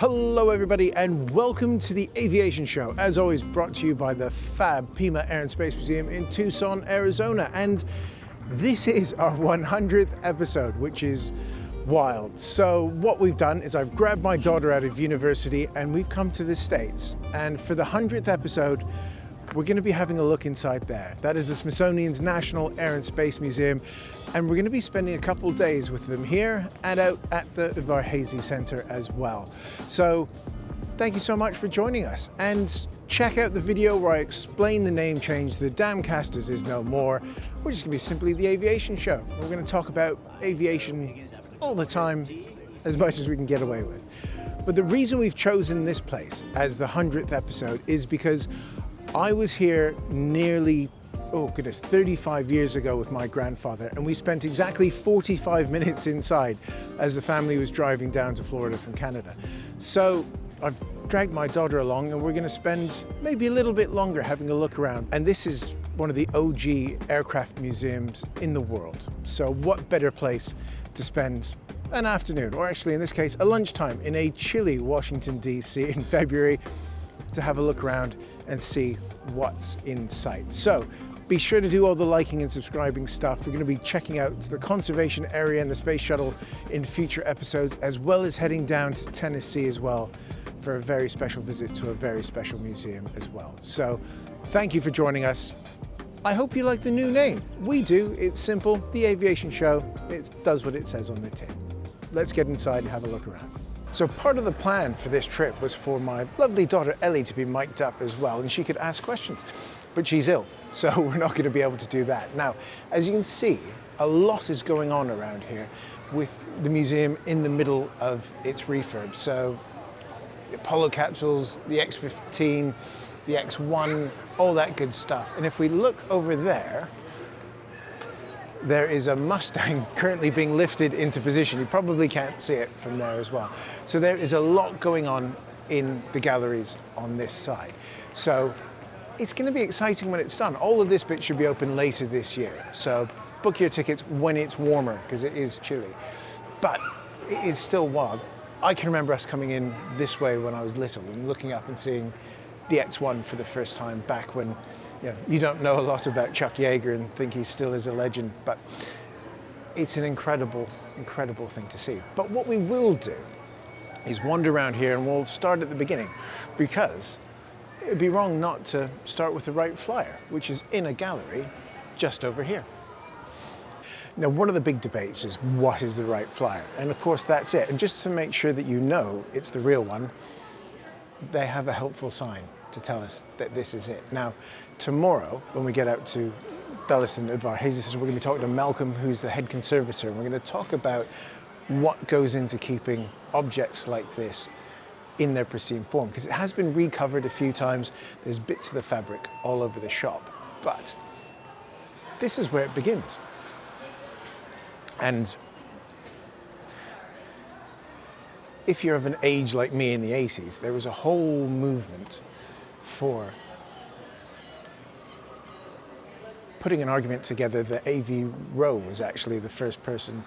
Hello everybody and welcome to the Aviation Show, as always brought to you by the fab Pima Air and Space Museum in Tucson, Arizona. And this is our 100th episode, which is wild. So what we've done is I've grabbed my daughter out of university and we've come to the States. And for the 100th episode, we're going to be having a look inside there. That is the Smithsonian's National Air and Space Museum. And we're going to be spending a couple days with them here and out at the Varhesy Center as well. So thank you so much for joining us. And check out the video where I explain the name change. The Damcasters is no more. We're just going to be simply the Aviation Show. We're going to talk about aviation all the time, as much as we can get away with. But the reason we've chosen this place as the 100th episode is because I was here nearly, 35 years ago with my grandfather, and we spent exactly 45 minutes inside as the family was driving down to Florida from Canada. So I've dragged my daughter along and we're going to spend maybe a little bit longer having a look around. And this is one of the OG aircraft museums in the world. So what better place to spend an afternoon, or actually in this case a lunchtime, in a chilly Washington DC in February to have a look around and see what's in sight. So be sure to do all the liking and subscribing stuff. We're going to be checking out the conservation area and the space shuttle in future episodes, as well as heading down to Tennessee as well for a very special visit to a very special museum as well. So thank you for joining us. I hope you like the new name. We do. It's simple, the Aviation Show. It does what it says on the tin. Let's get inside and have a look around. So part of the plan for this trip was for my lovely daughter Ellie to be mic'd up as well, and she could ask questions, but she's ill, so we're not going to be able to do that. Now, as you can see, a lot is going on around here with the museum in the middle of its refurb. So the Apollo capsules, the X-15, the X-1, all that good stuff. And if we look over there, there is a Mustang currently being lifted into position. You probably can't see it from there as well. So there is a lot going on in the galleries on this side. So it's going to be exciting when it's done. All of this bit should be open later this year. So book your tickets when it's warmer, because it is chilly. But it is still wild. I can remember us coming in this way when I was little and looking up and seeing the X-1 for the first time back when you don't know a lot about Chuck Yeager and think he still is a legend, but it's an incredible, incredible thing to see. But what we will do is wander around here, and we'll start at the beginning, because it would be wrong not to start with the Wright Flyer, which is in a gallery just over here. Now, one of the big debates is, what is the Wright Flyer? And of course, that's it. And just to make sure that you know it's the real one, they have a helpful sign to tell us that this is it. Now, tomorrow, when we get out to Dulles and Varhesy, we're going to be talking to Malcolm, who's the head conservator, and we're going to talk about what goes into keeping objects like this in their pristine form, because it has been recovered a few times. There's bits of the fabric all over the shop, but this is where it begins. And if you're of an age like me in the 80s, there was a whole movement for putting an argument together that A.V. Rowe was actually the first person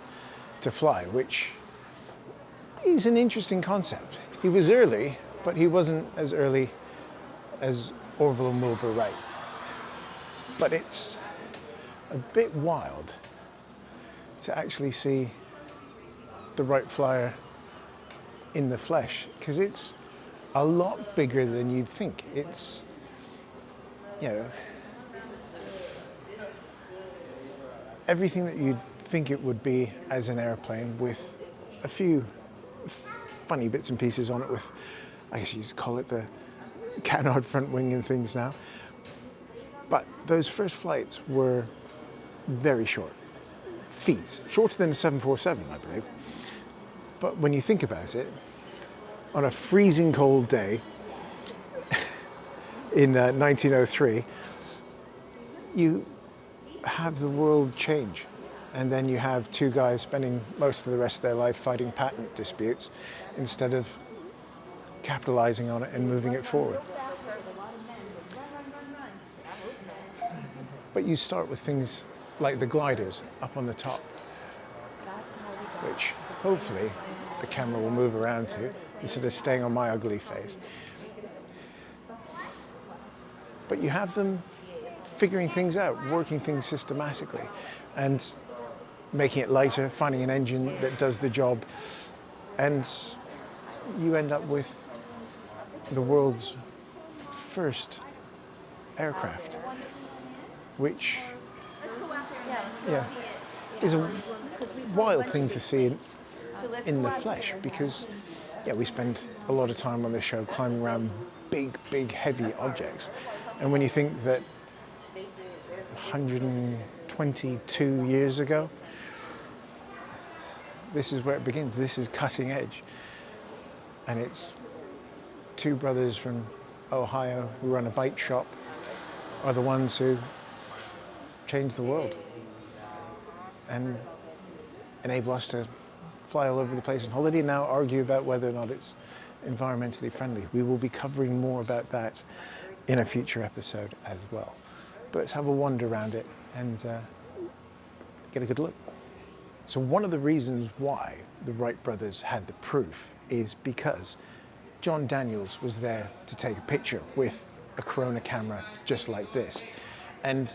to fly, which is an interesting concept. He was early, but he wasn't as early as Orville and Wilbur Wright. But it's a bit wild to actually see the Wright Flyer in the flesh, because it's a lot bigger than you'd think. It's, everything that you'd think it would be as an airplane, with a few funny bits and pieces on it, with, I guess you'd call it the canard front wing and things now. But those first flights were very short. Feet, shorter than a 747, I believe. But when you think about it, on a freezing cold day in 1903, you have the world change. And then you have two guys spending most of the rest of their life fighting patent disputes instead of capitalizing on it and moving it forward. But you start with things like the gliders up on the top, which hopefully the camera will move around to. instead of staying on my ugly face. But you have them figuring things out, working things systematically, and making it lighter, finding an engine that does the job, and you end up with the world's first aircraft, which is a wild thing to see in the flesh, because we spend a lot of time on this show climbing around big, heavy objects. And when you think that 122 years ago, this is where it begins. This is cutting edge. And it's two brothers from Ohio who run a bike shop are the ones who changed the world and enable us to fly all over the place on holiday and now argue about whether or not it's environmentally friendly. We will be covering more about that in a future episode as well. But let's have a wander around it and get a good look. So one of the reasons why the Wright brothers had the proof is because John Daniels was there to take a picture with a Corona camera just like this. And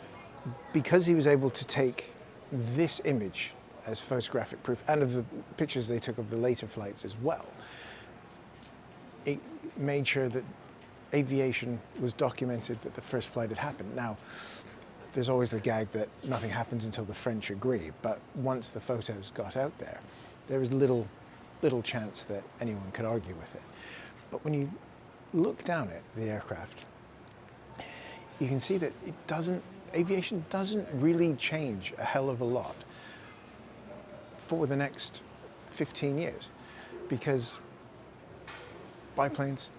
because he was able to take this image as photographic proof, and of the pictures they took of the later flights as well, it made sure that aviation was documented that the first flight had happened. Now, there's always the gag that nothing happens until the French agree, but once the photos got out there, there was little chance that anyone could argue with it. But when you look down at the aircraft, you can see that aviation doesn't really change a hell of a lot for the next 15 years, because biplanes,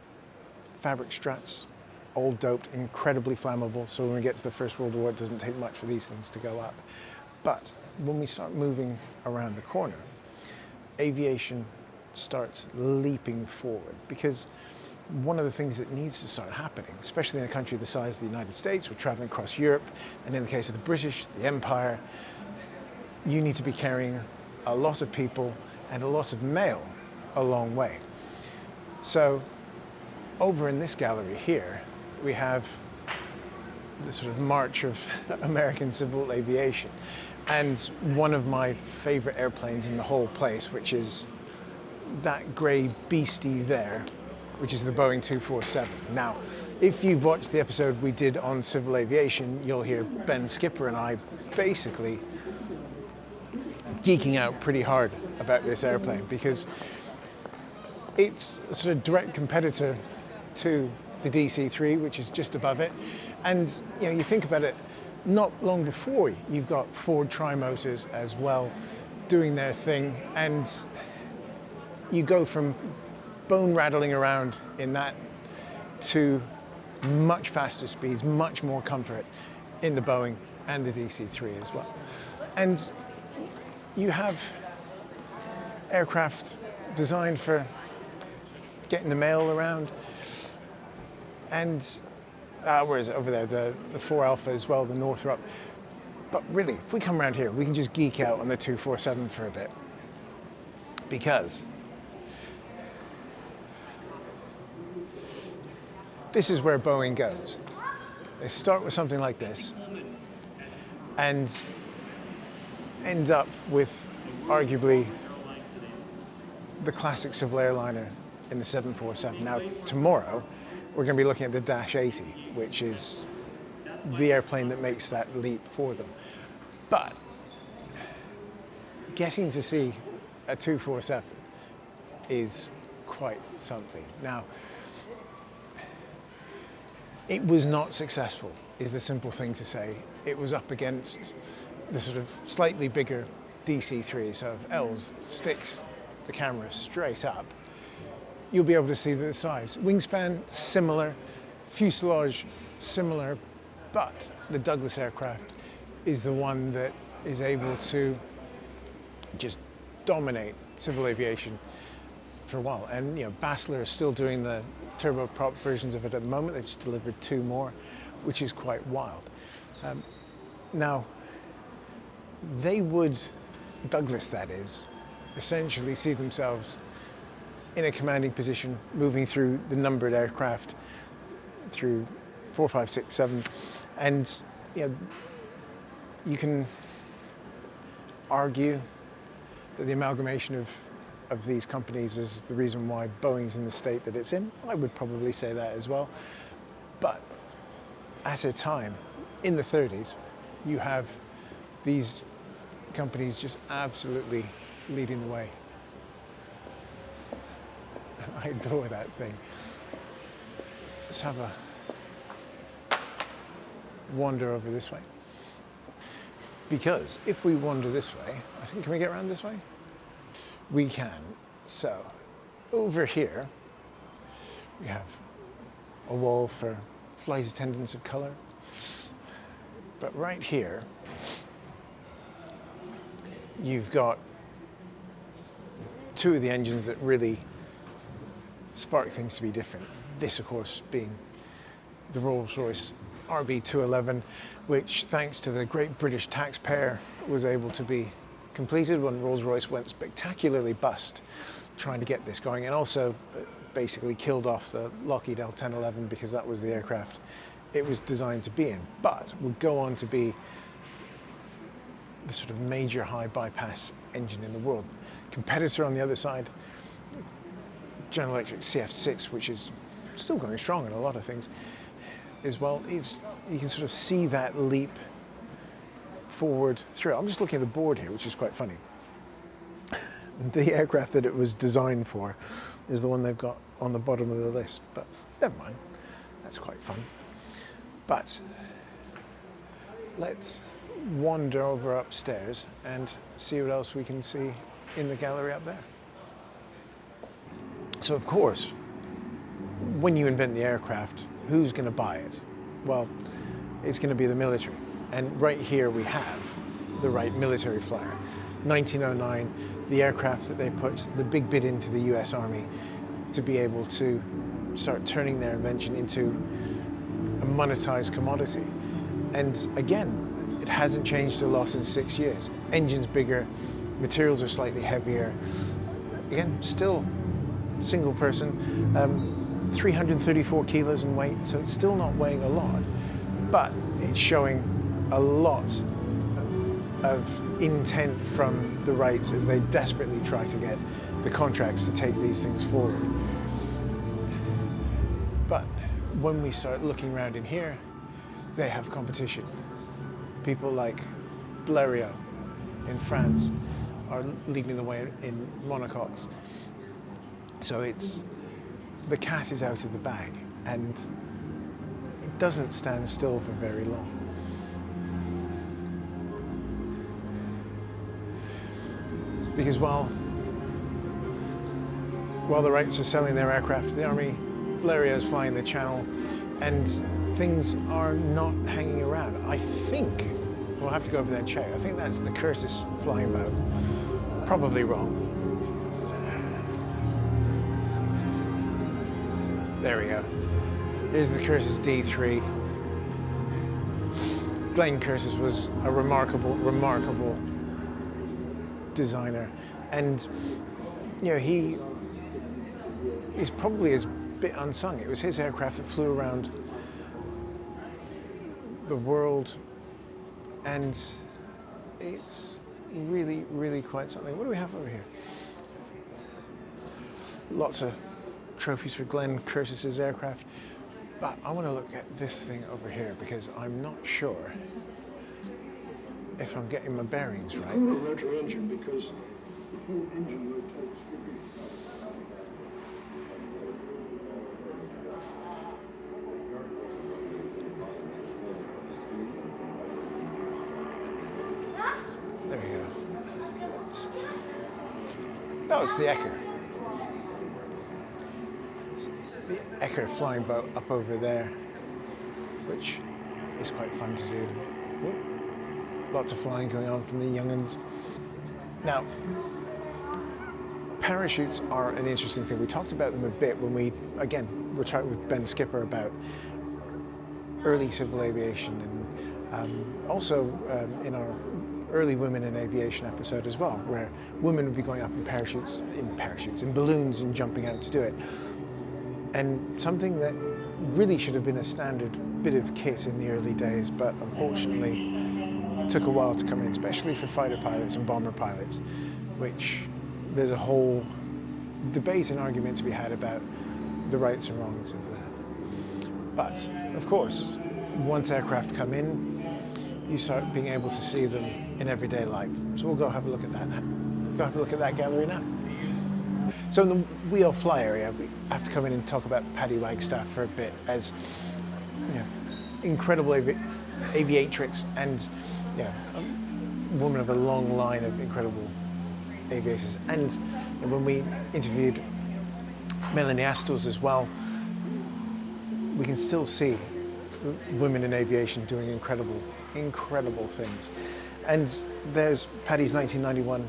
fabric struts, all doped, incredibly flammable, so when we get to the First World War, it doesn't take much for these things to go up. But when we start moving around the corner, aviation starts leaping forward, because one of the things that needs to start happening, especially in a country the size of the United States, we're traveling across Europe, and in the case of the British, the Empire, you need to be carrying a lot of people and a lot of mail a long way. So over in this gallery here, we have the sort of march of American civil aviation. And one of my favorite airplanes in the whole place, which is that gray beastie there, which is the Boeing 247. Now, if you've watched the episode we did on civil aviation, you'll hear Ben Skipper and I basically geeking out pretty hard about this airplane, because it's a sort of direct competitor to the DC-3, which is just above it. And you think about it, not long before, you've got Ford Trimotors as well doing their thing, and you go from bone rattling around in that to much faster speeds, much more comfort in the Boeing and the DC-3 as well. And you have aircraft designed for getting the mail around. And where is it over there? The 4 Alpha as well, the Northrop. But really, if we come around here, we can just geek out on the 247 for a bit, because this is where Boeing goes. They start with something like this and end up with arguably the classic civil airliner in the 747. Now, tomorrow, we're going to be looking at the Dash 80, which is the airplane that makes that leap for them. But getting to see a 247 is quite something. Now, it was not successful, is the simple thing to say. It was up against the sort of slightly bigger DC-3, so if Els sticks the camera straight up, you'll be able to see the size. Wingspan, similar. Fuselage, similar. But the Douglas aircraft is the one that is able to just dominate civil aviation for a while. And Basler is still doing the turboprop versions of it at the moment. They've just delivered 2 more, which is quite wild. Now, they would, Douglas that is, essentially see themselves in a commanding position, moving through the numbered aircraft, through 4, 5, 6, 7, and you know, you can argue that the amalgamation of these companies is the reason why Boeing's in the state that it's in. I would probably say that as well. But at a time, in the 30s, you have these companies just absolutely leading the way. I adore that thing. Let's have a wander over this way. Because if we wander this way, I think, can we get around this way? We can. So over here, we have a wall for flight attendants of color. But right here, you've got two of the engines that really spark things to be different. This, of course, being the Rolls-Royce RB211, which, thanks to the great British taxpayer, was able to be completed when Rolls-Royce went spectacularly bust trying to get this going, and also basically killed off the Lockheed L1011 because that was the aircraft it was designed to be in, but would go on to be the sort of major high bypass engine in the world. Competitor on the other side, General Electric CF6, which is still going strong in a lot of things as well. You can sort of see that leap forward through. I'm just looking at the board here, which is quite funny. The aircraft that it was designed for is the one they've got on the bottom of the list, but never mind, that's quite fun. But let's wander over upstairs and see what else we can see in the gallery up there. So of course, when you invent the aircraft, who's going to buy it? Well, it's going to be the military. And right here we have the Wright military flyer. 1909, the aircraft that they put the big bid into the US Army to be able to start turning their invention into a monetized commodity. And again, it hasn't changed a lot in 6 years. Engine's bigger, materials are slightly heavier. Again, still single person, 334 kilos in weight, so it's still not weighing a lot, but it's showing a lot of intent from the Wrights as they desperately try to get the contracts to take these things forward. But when we start looking around in here, they have competition. People like Blériot in France are leading the way in monocoques. So the cat is out of the bag, and it doesn't stand still for very long. Because while the Wrights are selling their aircraft to the Army, Blériot is flying the Channel, and things are not hanging around. I think, we'll have to go over there and check, I think that's the Curtiss flying about. Probably wrong. There we go. Here's the Curtiss D3. Glenn Curtiss was a remarkable designer, and you know, he is probably a bit unsung. It was his aircraft that flew around the world, and it's really, really quite something. What do we have over here? Lots of trophies for Glenn Curtiss's aircraft, but I want to look at this thing over here because I'm not sure if I'm getting my bearings right. I'm a retro engine because the whole engine rotates. There we go. Oh, it's the Ecker. It's the Ecker flying boat up over there, which is quite fun to do. Whoop. Lots of flying going on from the young'uns. Now, parachutes are an interesting thing. We talked about them a bit when we were chatting with Ben Skipper about early civil aviation, and also in our early Women in Aviation episode as well, where women would be going up in balloons and jumping out to do it. And something that really should have been a standard bit of kit in the early days, but unfortunately took a while to come in, especially for fighter pilots and bomber pilots, which there's a whole debate and argument to be had about the rights and wrongs of that. But of course, once aircraft come in, you start being able to see them in everyday life. So we'll go have a look at that now. Go have a look at that gallery now. So in the wheel fly area, we have to come in and talk about Paddy Wagstaff for a bit, as incredible aviatrix and a woman of a long line of incredible aviators. And when we interviewed Melanie Astles as well, we can still see women in aviation doing incredible things. And there's Paddy's 1991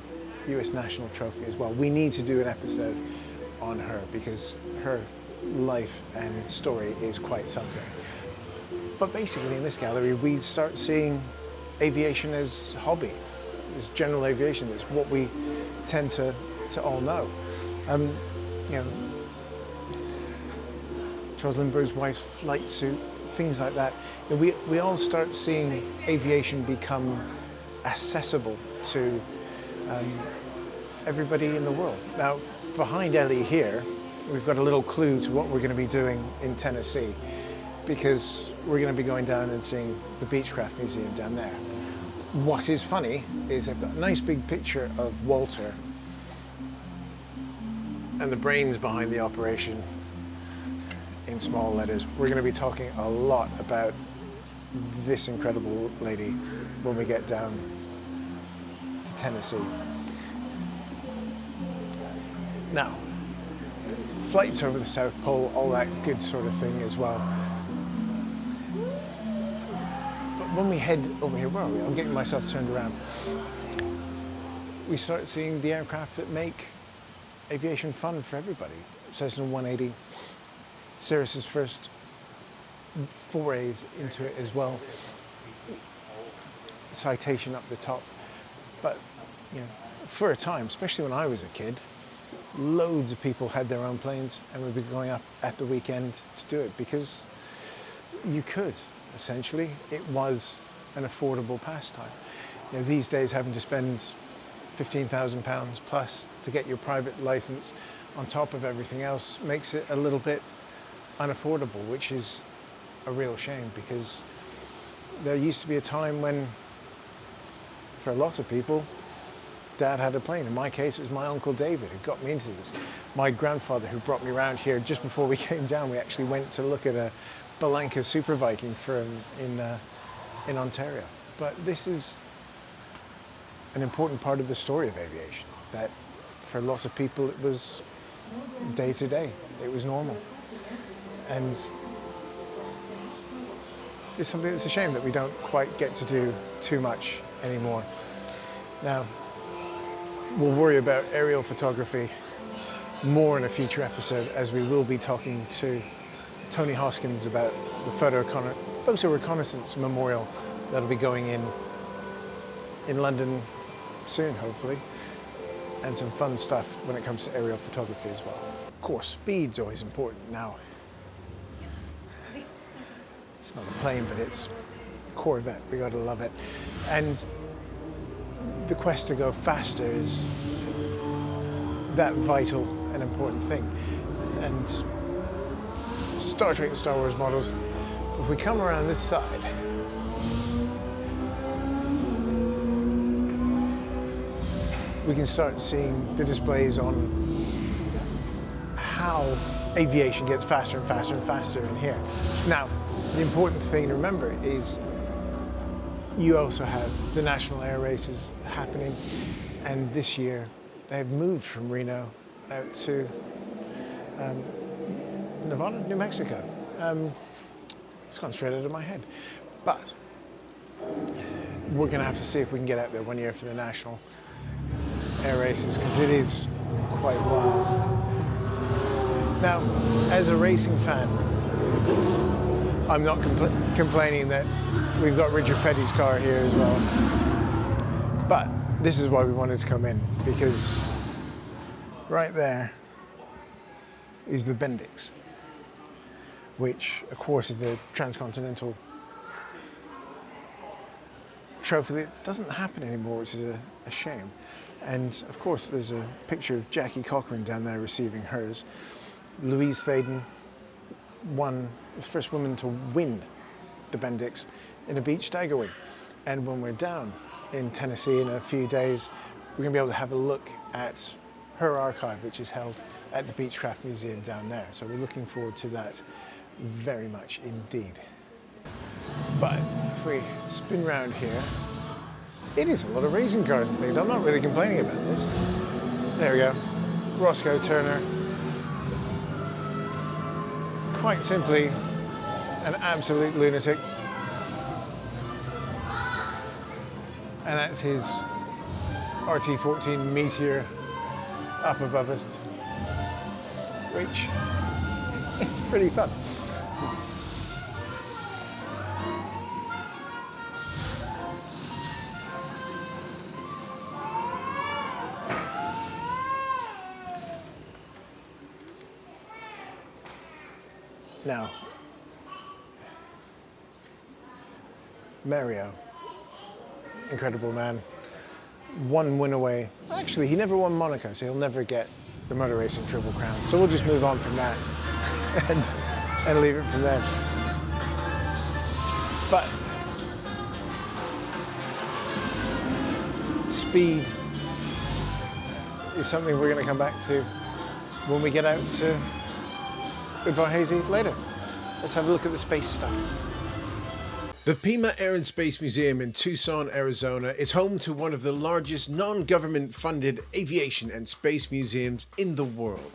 US National Trophy as well. We need to do an episode on her because her life and story is quite something. But basically in this gallery we start seeing aviation as hobby, as general aviation, is what we tend to all know. Charles Lindbergh's wife's flight suit, things like that. We all start seeing aviation become accessible to everybody in the world. Now, behind Ellie here, we've got a little clue to what we're going to be doing in Tennessee, because we're going to be going down and seeing the Beechcraft Museum down there. What is funny is they've got a nice big picture of Walter and the brains behind the operation in small letters. We're going to be talking a lot about this incredible lady when we get down to Tennessee. Now, flights over the South Pole, all that good sort of thing as well. But when we head over here, where are we? I'm getting myself turned around. We start seeing the aircraft that make aviation fun for everybody. Cessna 180, Cirrus's first forays into it as well. Citation up the top. But for a time, especially when I was a kid, loads of people had their own planes and would be going up at the weekend to do it because you could, essentially. It was an affordable pastime. These days, having to spend £15,000 plus to get your private license on top of everything else makes it a little bit unaffordable, which is a real shame, because there used to be a time when, for a lot of people, Dad had a plane. In my case, it was my Uncle David who got me into this. My grandfather, who brought me around here just before we came down, we actually went to look at a Balanka Super Viking in Ontario. But this is an important part of the story of aviation, that for lots of people it was day to day, it was normal. And it's something that's a shame that we don't quite get to do too much anymore. Now, we'll worry about aerial photography more in a future episode, as we will be talking to Tony Hoskins about the Photo Reconnaissance Memorial that'll be going in London soon, hopefully, and some fun stuff when it comes to aerial photography as well. Of course, speed's always important now. It's not a plane, but it's a Corvette. We gotta love it. And the quest to go faster is that vital and important thing. And Star Trek and Star Wars models, if we come around this side, we can start seeing the displays on how aviation gets faster and faster and faster in here. Now, the important thing to remember is you also have the National Air Races happening, and this year they've moved from Reno out to Nevada, New Mexico. It's gone straight out of my head. But we're going to have to see if we can get out there one year for the National Air Races, because it is quite wild. Now, as a racing fan, I'm not complaining that we've got Richard Petty's car here as well. But this is why we wanted to come in, because right there is the Bendix, which of course is the transcontinental trophy that doesn't happen anymore, which is a shame. And of course there's a picture of Jackie Cochran down there receiving hers. Louise Faden was the first woman to win the Bendix in a beach stagger wing. And when we're down in Tennessee in a few days, we're going to be able to have a look at her archive, which is held at the Beechcraft Museum down there. So we're looking forward to that very much indeed. But if we spin round here, it is a lot of racing cars and things. I'm not really complaining about this. There we go. Roscoe Turner. Quite simply, an absolute lunatic. And that's his RT14 Meteor up above us, which is pretty fun. Now, Mario, incredible man, one win away. Actually, he never won Monaco, so he'll never get the Motor Racing Triple Crown. So we'll just move on from that and leave it from there. But speed is something we're going to come back to when we get out to Udvar-Hazy later. Let's have a look at the space stuff. The Pima Air and Space Museum in Tucson, Arizona is home to one of the largest non-government funded aviation and space museums in the world.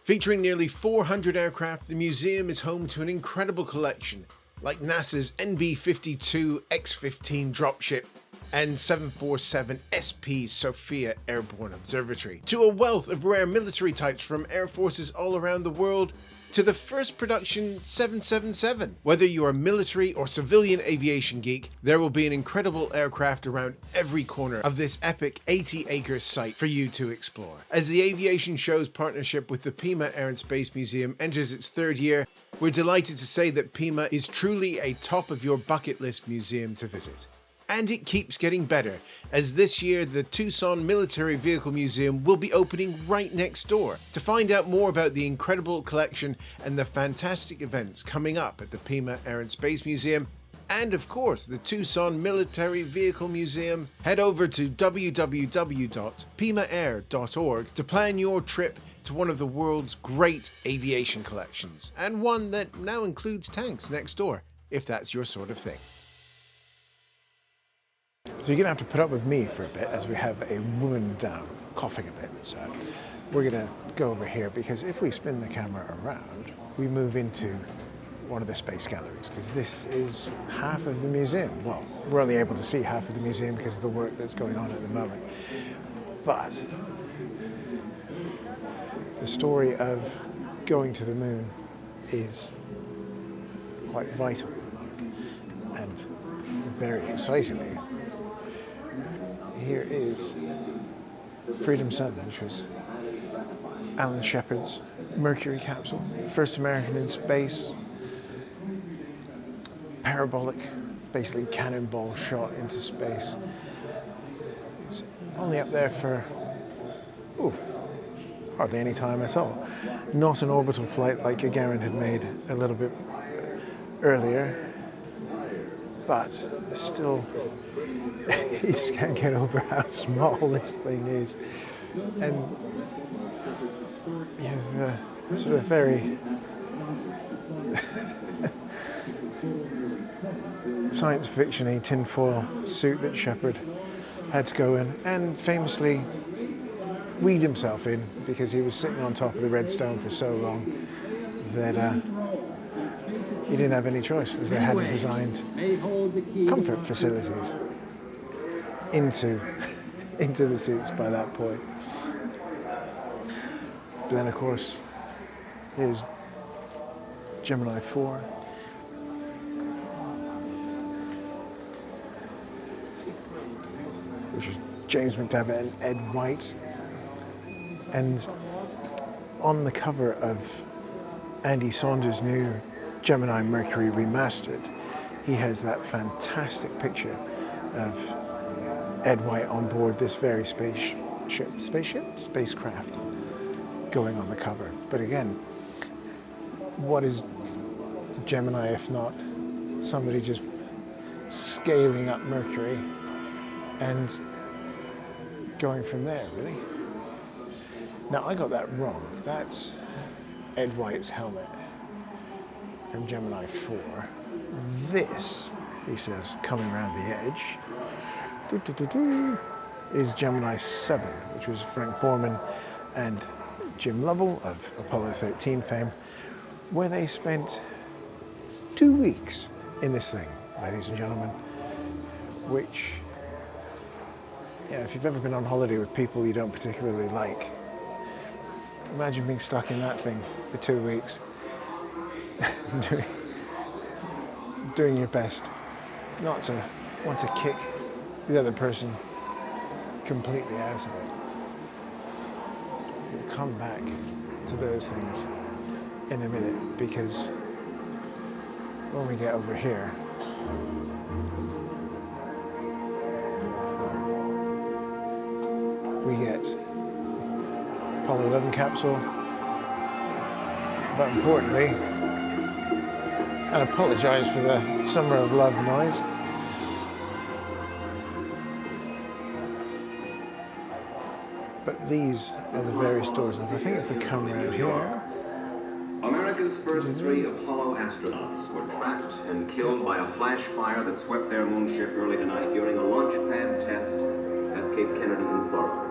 Featuring nearly 400 aircraft, the museum is home to an incredible collection like NASA's NB-52 X-15 dropship and 747 SP Sophia Airborne Observatory, to a wealth of rare military types from air forces all around the world, to the first production 777. Whether you are a military or civilian aviation geek, there will be an incredible aircraft around every corner of this epic 80-acre site for you to explore. As the Aviation Show's partnership with the Pima Air and Space Museum enters its third year, we're delighted to say that Pima is truly a top of your bucket list museum to visit. And it keeps getting better, as this year the Tucson Military Vehicle Museum will be opening right next door. To find out more about the incredible collection and the fantastic events coming up at the Pima Air and Space Museum, and of course the Tucson Military Vehicle Museum, head over to www.pimaair.org to plan your trip to one of the world's great aviation collections, and one that now includes tanks next door, if that's your sort of thing. So you're going to have to put up with me for a bit as we have a woman down coughing a bit. So we're going to go over here, because if we spin the camera around, we move into one of the space galleries, because this is half of the museum. Well, we're only able to see half of the museum because of the work that's going on at the moment. But the story of going to the moon is quite vital, and very excitingly, here is Freedom 7, which was Alan Shepard's Mercury capsule, first American in space, parabolic, basically cannonball shot into space. It's only up there for hardly any time at all. Not an orbital flight like Gagarin had made a little bit earlier, but still, you just can't get over how small this thing is. And you have the sort of very science fiction-y tinfoil suit that Shepard had to go in, and famously weed himself in, because he was sitting on top of the Redstone for so long that he didn't have any choice, as they hadn't designed comfort facilities into the suits by that point. But then, of course, here's Gemini 4. Which is James McDevitt and Ed White. And on the cover of Andy Saunders' new Gemini Mercury Remastered, he has that fantastic picture of Ed White on board this very spacecraft going on the cover. But again, what is Gemini if not somebody just scaling up Mercury and going from there, really? Now, I got that wrong. That's Ed White's helmet from Gemini 4. This, he says, coming around the edge, is Gemini 7, which was Frank Borman and Jim Lovell of Apollo 13 fame, where they spent 2 weeks in this thing, ladies and gentlemen, which, yeah, if you've ever been on holiday with people you don't particularly like, imagine being stuck in that thing for 2 weeks, doing your best not to want to kick the other person completely out of it. We'll come back to those things in a minute, because when we get over here, we get Apollo 11 capsule, but importantly, and apologize for the Summer of Love noise, but these are the various doors. And I think if we come around here, America's first 3 Apollo astronauts were trapped and killed by a flash fire that swept their moon ship early tonight during a launch pad test at Cape Kennedy in Florida.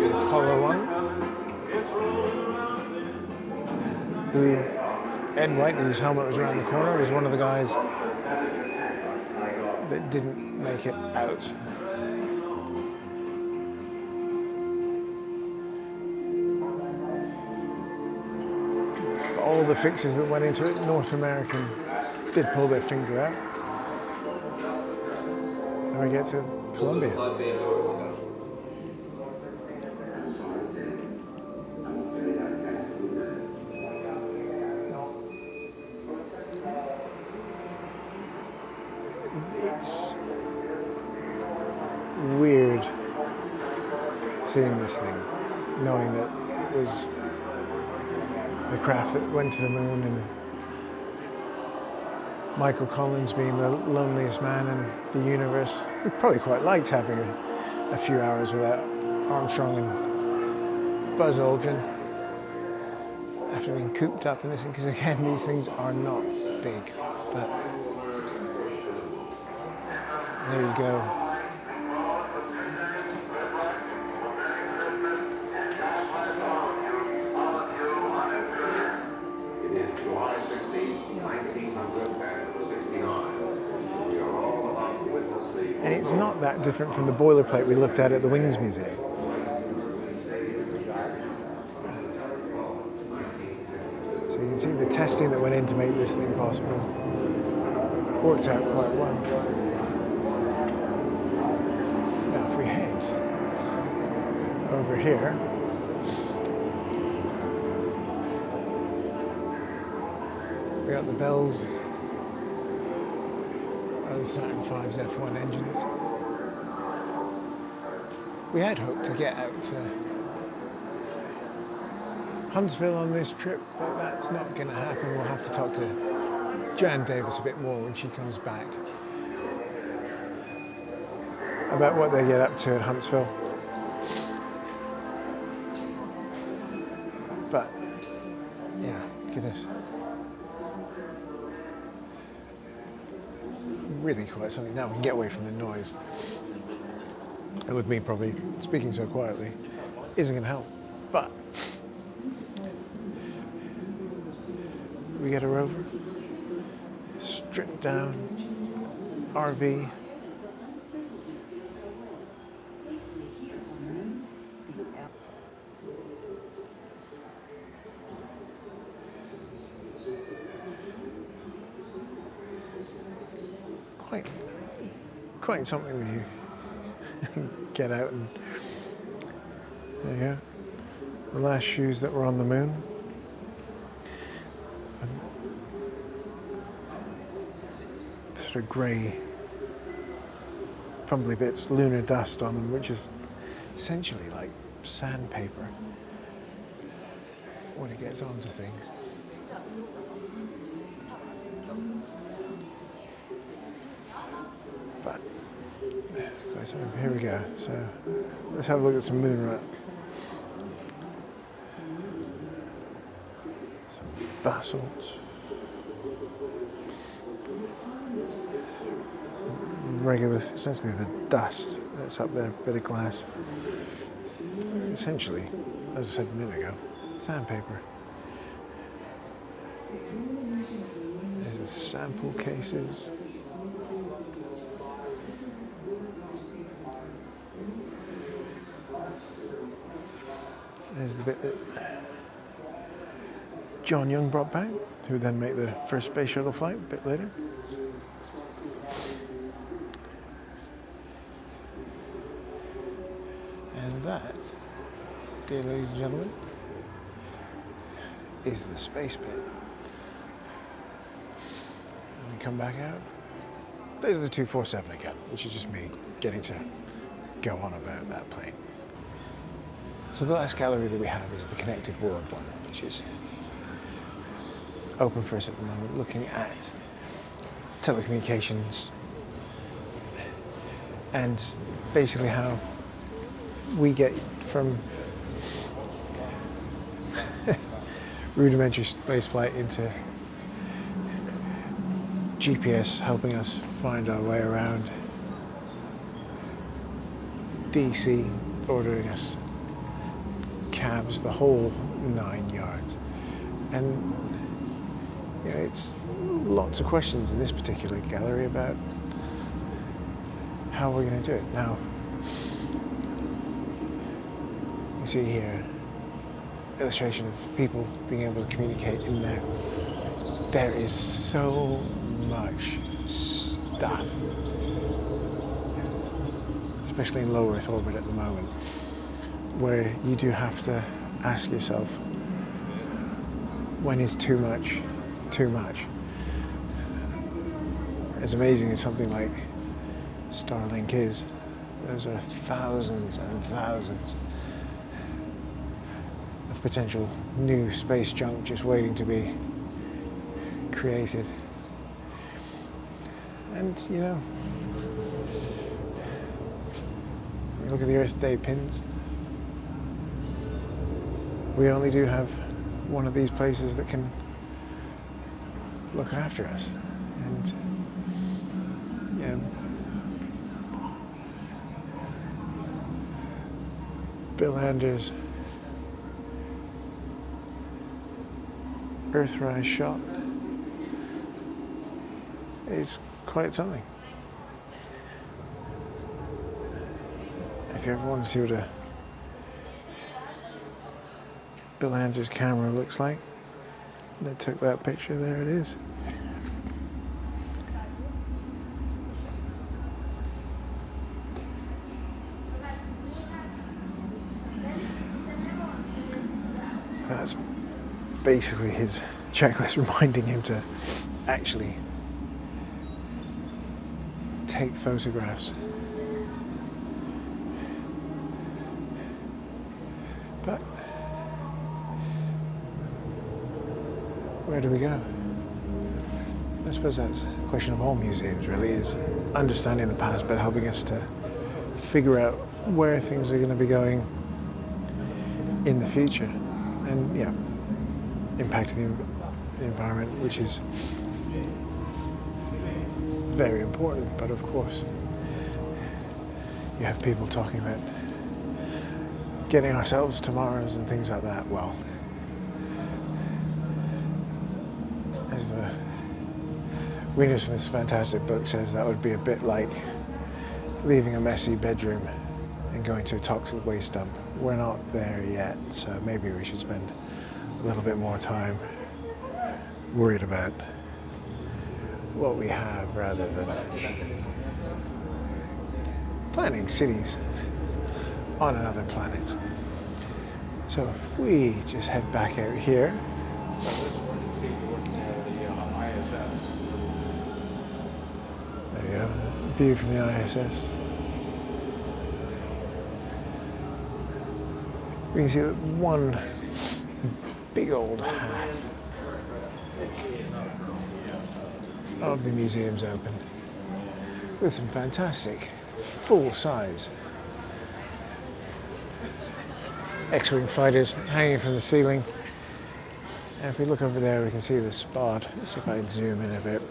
the Apollo 1, who Ed White, whose helmet was around the corner, was one of the guys that didn't make it out. But all the fixes that went into it, North American did pull their finger out. And we get to Columbia. It's weird seeing this thing, knowing that it was the craft that went to the moon, and Michael Collins being the loneliest man in the universe. He probably quite liked having a few hours without Armstrong and Buzz Aldrin after being cooped up in this thing, because again, these things are not big, but there you go. It is July 16, 1969. We are all about to witness the... And it's not that different from the boilerplate we looked at the Wings Museum. So you can see the testing that went in to make this thing possible worked out quite well. Now if we head over here, we got the bells of the Saturn V's F1 engines. We had hoped to get out to Huntsville on this trip, but that's not going to happen. We'll have to talk to Jan Davis a bit more when she comes back about what they get up to at Huntsville. But, yeah, goodness. Really quite something. Now we can get away from the noise. And with me probably speaking so quietly isn't going to help. But we get a rover, stripped down RV. Quite quite something when you get out and there you go. The last shoes that were on the moon. And sort of grey, fumbly bits, lunar dust on them, which is essentially like sandpaper when it gets onto things. But so here we go. So let's have a look at some moon rock. Some basalt. Regular, essentially the dust that's up there, bit of glass. Essentially, as I said a minute ago, sandpaper. There's the sample cases. There's the bit that John Young brought back, who would then make the first space shuttle flight a bit later. And that, dear ladies and gentlemen, is the space bit. And we come back out. There's the 247 again, which is just me getting to go on about that plane. So the last gallery that we have is the Connected World one, which is open for us at the moment, looking at telecommunications and basically how we get from rudimentary spaceflight into GPS helping us find our way around, DC ordering us cabs, the whole 9 yards. And you know, it's lots of questions in this particular gallery about how we're going to do it. Now, you see here illustration of people being able to communicate in there. There is so much stuff, especially in low Earth orbit at the moment, where you do have to ask yourself, when is too much too much? As amazing as something like Starlink is, those are thousands and thousands of potential new space junk just waiting to be created. And you know, you look at the Earth Day pins, we only do have one of these places that can look after us. And yeah, Bill Anders' Earthrise shot is quite something. If you ever want to see what a Bill Anders' camera looks like, that took that picture, there it is. That's basically his checklist reminding him to actually take photographs. But where do we go? I suppose that's a question of all museums, really, is understanding the past but helping us to figure out where things are going to be going in the future. And yeah, impacting the environment, which is very important. But of course, you have people talking about getting ourselves to Mars and things like that. Well, as the Wiener Smith's fantastic book says, that would be a bit like leaving a messy bedroom and going to a toxic waste dump. We're not there yet, so maybe we should spend a little bit more time worried about what we have rather than planning cities on another planet. So if we just head back out here. There you go, view from the ISS. We can see that one big old half of the museum's open with some fantastic full-size X-wing fighters hanging from the ceiling. And if we look over there, we can see the spot. Let's see if I can zoom in a bit.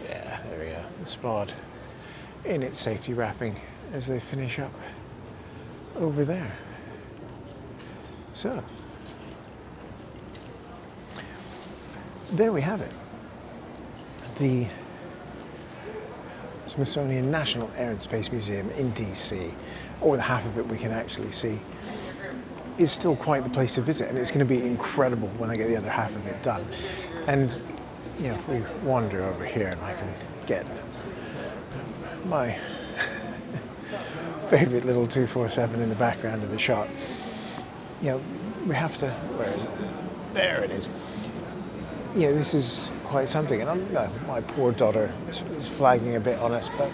Yeah, there we go. The spot in its safety wrapping as they finish up over there. So, there we have it. The Smithsonian National Air and Space Museum in DC, or the half of it we can actually see, is still quite the place to visit, and it's going to be incredible when I get the other half of it done. And you know, if we wander over here and I can get my favorite little 247 in the background of the shot, you know, we have to, where is it? There it is. You know, this is quite something, and my poor daughter is flagging a bit on us, but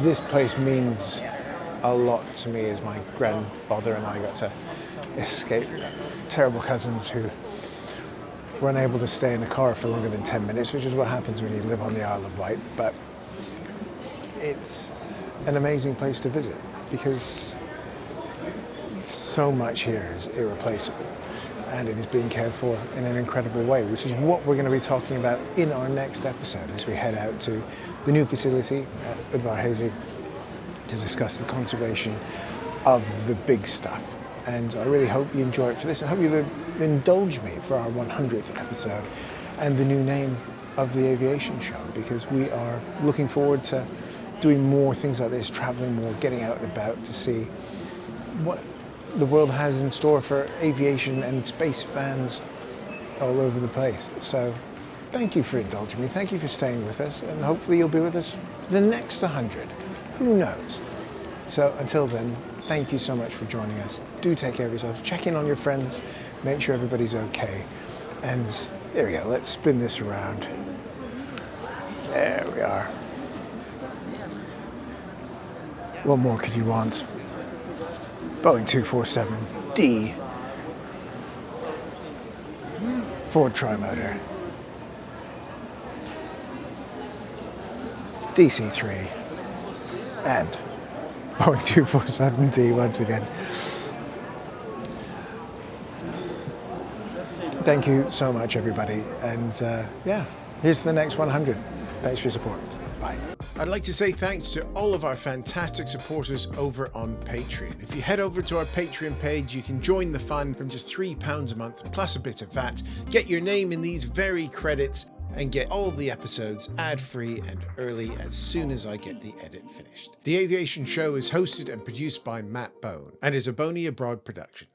this place means a lot to me as my grandfather and I got to escape terrible cousins who were unable to stay in the car for longer than 10 minutes, which is what happens when you live on the Isle of Wight. But it's an amazing place to visit because so much here is irreplaceable, and it is being cared for in an incredible way, which is what we're going to be talking about in our next episode as we head out to the new facility at Udvar-Hazy to discuss the conservation of the big stuff. And I really hope you enjoy it for this. I hope you indulge me for our 100th episode and the new name of the aviation show, because we are looking forward to doing more things like this, traveling more, getting out and about to see what the world has in store for aviation and space fans all over the place. So thank you for indulging me. Thank you for staying with us, and hopefully you'll be with us for the next 100. Who knows? So until then, thank you so much for joining us. Do take care of yourselves. Check in on your friends. Make sure everybody's okay. And there we go. Let's spin this around. There we are. What more could you want? Boeing 247D. Ford Trimotor. DC-3. And Boeing 247D once again. Thank you so much, everybody. And yeah, here's to the next 100. Thanks for your support. Bye. I'd like to say thanks to all of our fantastic supporters over on Patreon. If you head over to our Patreon page, you can join the fun from just £3 a month, plus a bit of VAT, get your name in these very credits, and get all the episodes ad-free and early as soon as I get the edit finished. The Aviation Show is hosted and produced by Matt Bone and is a Boney Abroad production.